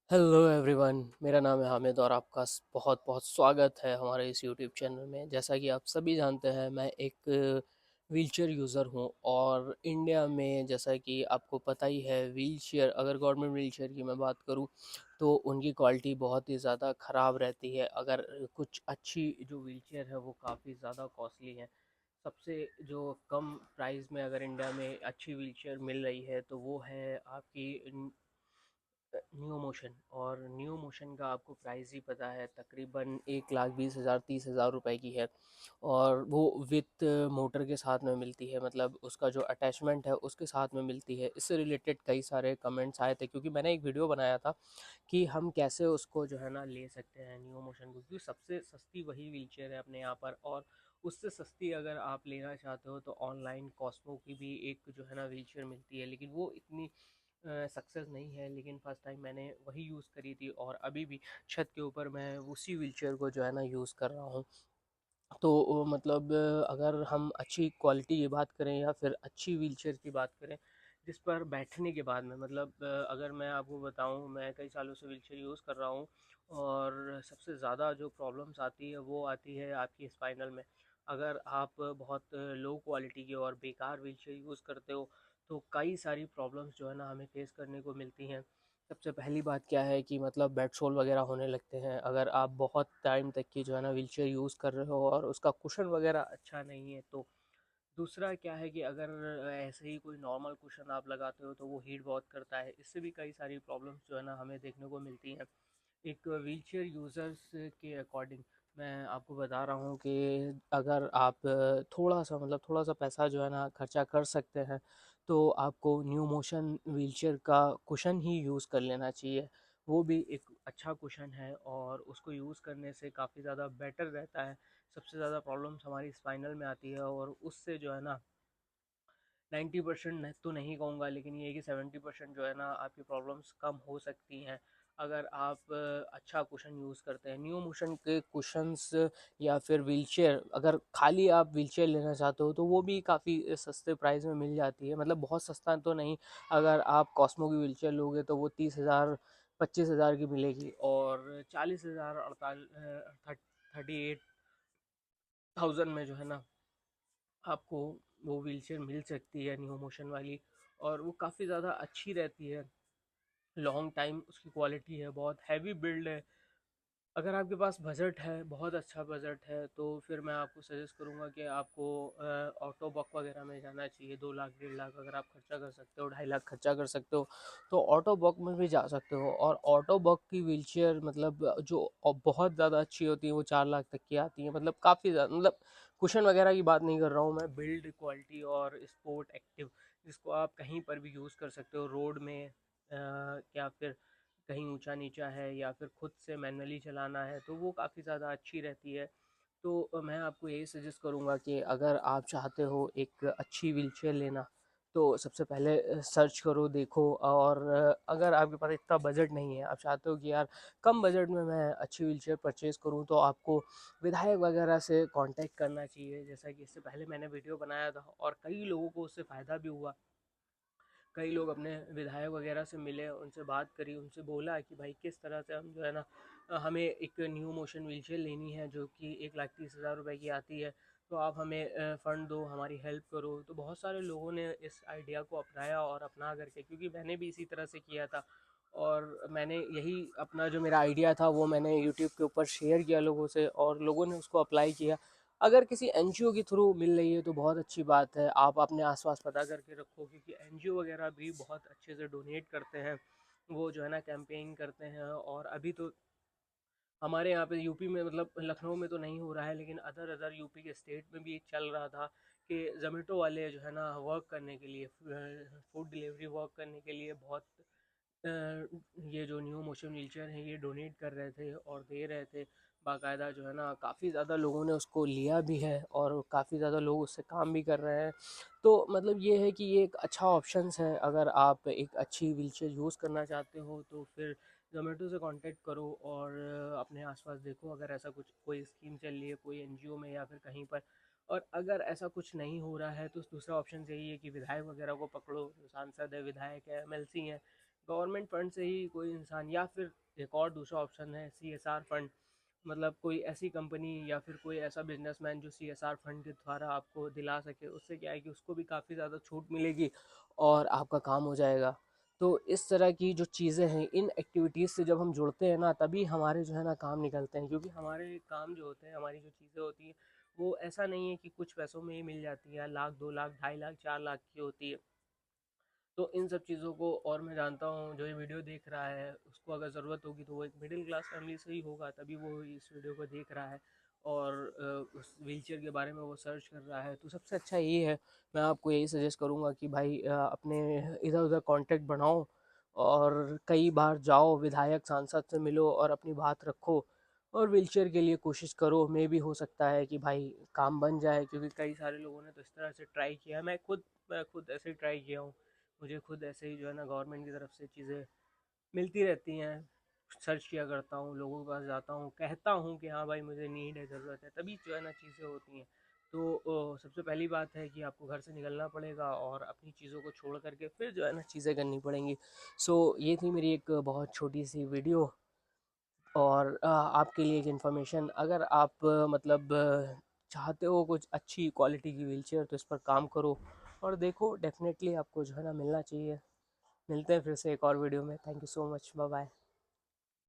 Hello everyone, मेरा नाम है हामिद और आपका बहुत बहुत स्वागत है हमारे इस यूट्यूब चैनल में। जैसा कि आप सभी जानते हैं, मैं एक व्हीलचेयर यूज़र हूं और इंडिया में जैसा कि आपको पता ही है, व्हीलचेयर अगर गवर्नमेंट व्हीलचेयर की मैं बात करूं तो उनकी क्वालिटी बहुत ही ज़्यादा ख़राब रहती है। अगर कुछ अच्छी जो व्हीलचेयर है वो काफ़ी ज़्यादा कॉस्टली है। सबसे जो कम प्राइस में अगर इंडिया में अच्छी व्हीलचेयर मिल रही है तो वो है आपकी न्यू मोशन। और न्यू मोशन का आपको प्राइस ही पता है, तकरीबन 1,20,000 30,000 रुपए की है। और वो विथ मोटर के साथ में मिलती है, मतलब उसका जो अटैचमेंट है उसके साथ में मिलती है। इससे रिलेटेड कई सारे कमेंट्स आए थे क्योंकि मैंने एक वीडियो बनाया था कि हम कैसे उसको जो है ना ले सकते हैं न्यू मोशन को, क्योंकि सबसे सस्ती वही व्हीलचेयर है अपने यहाँ पर। और उससे सस्ती अगर आप लेना चाहते हो तो ऑनलाइन कॉस्मो की भी एक जो है ना व्हीलचेयर मिलती है, लेकिन वो इतनी सक्सेस नहीं है। लेकिन फ़र्स्ट टाइम मैंने वही यूज़ करी थी और अभी भी छत के ऊपर मैं उसी व्हीलचेयर को जो है ना यूज़ कर रहा हूँ। तो मतलब अगर हम अच्छी क्वालिटी की बात करें या फिर अच्छी व्हीलचेयर की बात करें जिस पर बैठने के बाद में, मतलब अगर मैं आपको बताऊं, मैं कई सालों से व्हीलचेयर यूज़ कर रहा हूं और सबसे ज़्यादा जो प्रॉब्लम्स आती है वो आती है आपकी स्पाइनल में। अगर आप बहुत लो क्वालिटी की और बेकार व्हीलचेयर यूज़ करते हो तो कई सारी प्रॉब्लम्स जो है ना हमें फेस करने को मिलती हैं। सबसे पहली बात क्या है कि मतलब बेड सोल वगैरह होने लगते हैं अगर आप बहुत टाइम तक की जो है ना व्हीलचेयर यूज़ कर रहे हो और उसका कुशन वगैरह अच्छा नहीं है तो। दूसरा क्या है कि अगर ऐसे ही कोई नॉर्मल कुशन आप लगाते हो तो वो हीट बहुत करता है। इससे भी कई सारी प्रॉब्लम्स जो है ना हमें देखने को मिलती हैं। एक व्हीलचेयर यूज़र्स के अकॉर्डिंग मैं आपको बता रहा हूँ कि अगर आप थोड़ा-सा, मतलब थोड़ा-सा पैसा जो है ना खर्चा कर सकते हैं, तो आपको न्यू मोशन व्हीलचेयर का कुशन ही यूज़ कर लेना चाहिए। वो भी एक अच्छा कुशन है और उसको यूज़ करने से काफ़ी ज़्यादा बेटर रहता है। सबसे ज़्यादा प्रॉब्लम्स हमारी स्पाइनल में आती है और उससे जो है ना 90% तो नहीं कहूँगा, लेकिन ये है कि 70% जो है ना आपकी प्रॉब्लम्स कम हो सकती हैं अगर आप अच्छा कुशन यूज़ करते हैं। न्यू मोशन के कुशंस या फिर व्हीलचेयर, अगर खाली आप व्हीलचेयर लेना चाहते हो तो वो भी काफ़ी सस्ते प्राइस में मिल जाती है, मतलब बहुत सस्ता तो नहीं। अगर आप कॉस्मो की व्हीलचेयर लोगे तो वो 30,000 25,000 की मिलेगी और 40,000 38,000 में जो है ना आपको वो व्हीलचेयर मिल सकती है न्यू मोशन वाली। और वो काफ़ी ज़्यादा अच्छी रहती है, लॉन्ग टाइम उसकी क्वालिटी है, बहुत हैवी बिल्ड है। अगर आपके पास बजट है, बहुत अच्छा बजट है, तो फिर मैं आपको सजेस्ट करूँगा कि आपको ऑटो बक वगैरह में जाना चाहिए। 2 लाख 1.5 लाख अगर आप खर्चा कर सकते हो, 2.5 लाख खर्चा कर सकते हो तो ऑटो बक में भी जा सकते हो। और ऑटो बक की व्हीलचेयर मतलब जो बहुत ज़्यादा अच्छी होती है वो 4 लाख तक की आती है, मतलब काफ़ी ज़्यादा, मतलब कुशन वगैरह की बात नहीं कर रहा हूँ मैं, बिल्ड क्वालिटी और स्पोर्ट एक्टिव, जिसको आप कहीं पर भी यूज़ कर सकते हो, रोड में या फिर कहीं ऊंचा नीचा है या फिर खुद से मैनुअली चलाना है तो वो काफ़ी ज़्यादा अच्छी रहती है। तो मैं आपको यही सजेस्ट करूँगा कि अगर आप चाहते हो एक अच्छी व्हीलचेयर लेना तो सबसे पहले सर्च करो, देखो। और अगर आपके पास इतना बजट नहीं है, आप चाहते हो कि यार कम बजट में मैं अच्छी व्हीलचेयर परचेज़ करूँ, तो आपको विधायक वगैरह से कांटेक्ट करना चाहिए। जैसा कि इससे पहले मैंने वीडियो बनाया था और कई लोगों को उससे फ़ायदा भी हुआ। कई लोग अपने विधायक वगैरह से मिले, उनसे बात करी, उनसे बोला कि भाई किस तरह से हम जो है ना हमें एक न्यू मोशन व्हीलचेयर लेनी है जो कि 1,30,000 रुपए की आती है, तो आप हमें फ़ंड दो, हमारी हेल्प करो। तो बहुत सारे लोगों ने इस आइडिया को अपनाया और अपना करके, क्योंकि मैंने भी इसी तरह से किया था और मैंने यही अपना जो मेरा आइडिया था वो मैंने यूट्यूब के ऊपर शेयर किया लोगों से और लोगों ने उसको अप्लाई किया। अगर किसी एनजीओ के थ्रू मिल रही है तो बहुत अच्छी बात है, आप अपने आसपास पता करके रखो, क्योंकि एनजीओ वगैरह भी बहुत अच्छे से डोनेट करते हैं, वो जो है ना कैंपेन करते हैं। और अभी तो हमारे यहाँ पे यूपी में, मतलब लखनऊ में तो नहीं हो रहा है, लेकिन अदर अदर यूपी के स्टेट में भी एक चल रहा था कि जोमेटो वाले जो है ना वर्क करने के लिए, फूड डिलीवरी वर्क करने के लिए बहुत अ, ये जो न्यू मोशन व्हीलचेयर है ये डोनेट कर रहे थे और दे रहे थे बाकायदा। जो है ना काफ़ी ज़्यादा लोगों ने उसको लिया भी है और काफ़ी ज़्यादा लोग उससे काम भी कर रहे हैं। तो मतलब ये है कि ये एक अच्छा ऑप्शंस है। अगर आप एक अच्छी व्हीलचेयर यूज़ करना चाहते हो तो फिर ज़ोमेटो से कांटेक्ट करो और अपने आसपास देखो अगर ऐसा कुछ कोई स्कीम चल रही है कोई एनजीओ में या फिर कहीं पर। और अगर ऐसा कुछ नहीं हो रहा है तो दूसरा ऑप्शन यही है कि विधायक वगैरह को पकड़ो, जो सांसद है, विधायक है, एमएलसी हैं, गवर्नमेंट फंड से ही कोई इंसान, या फिर एक और दूसरा ऑप्शन है CSR फंड, मतलब कोई ऐसी कंपनी या फिर कोई ऐसा बिजनेसमैन जो CSR फंड के द्वारा आपको दिला सके। उससे क्या है कि उसको भी काफ़ी ज़्यादा छूट मिलेगी और आपका काम हो जाएगा। तो इस तरह की जो चीज़ें हैं, इन एक्टिविटीज़ से जब हम जुड़ते हैं ना, तभी हमारे जो है ना काम निकलते हैं। क्योंकि हमारे काम जो होते हैं, हमारी जो चीज़ें होती हैं, वो ऐसा नहीं है कि कुछ पैसों में ही मिल जाती है। लाख, 2 लाख, 2.5 लाख, 4 लाख की होती है। तो इन सब चीज़ों को, और मैं जानता हूँ जो ये वीडियो देख रहा है उसको अगर ज़रूरत होगी तो वो एक मिडिल क्लास फैमिली से ही होगा, तभी वो इस वीडियो को देख रहा है और उस व्हीलचेयर के बारे में वो सर्च कर रहा है। तो सबसे अच्छा ये है, मैं आपको यही सजेस्ट करूँगा कि भाई अपने इधर उधर कांटेक्ट बनाओ और कई बार जाओ, विधायक सांसद से मिलो और अपनी बात रखो और व्हीलचेयर के लिए कोशिश करो। मे भी हो सकता है कि भाई काम बन जाए, क्योंकि कई सारे लोगों ने तो इस तरह से ट्राई किया है। मैं खुद ऐसे ही ट्राई किया हूँ। मुझे खुद ऐसे ही जो है ना गवर्नमेंट की तरफ से चीज़ें मिलती रहती हैं। सर्च किया करता हूँ, लोगों के पास जाता हूँ, कहता हूँ कि हाँ भाई मुझे नीड है, ज़रूरत है, तभी जो है ना चीज़ें होती हैं। तो सबसे पहली बात है कि आपको घर से निकलना पड़ेगा और अपनी चीज़ों को छोड़ करके फिर जो है ना चीज़ें करनी पड़ेंगी। सो ये थी मेरी एक बहुत छोटी सी वीडियो, और आपके लिए एक इन्फॉर्मेशन। अगर आप मतलब चाहते हो कुछ अच्छी क्वालिटी की व्हीलचेयर, तो इस पर काम करो और देखो, डेफिनेटली आपको जो है ना मिलना चाहिए। मिलते हैं फिर से एक और वीडियो में। Thank you so much, bye bye.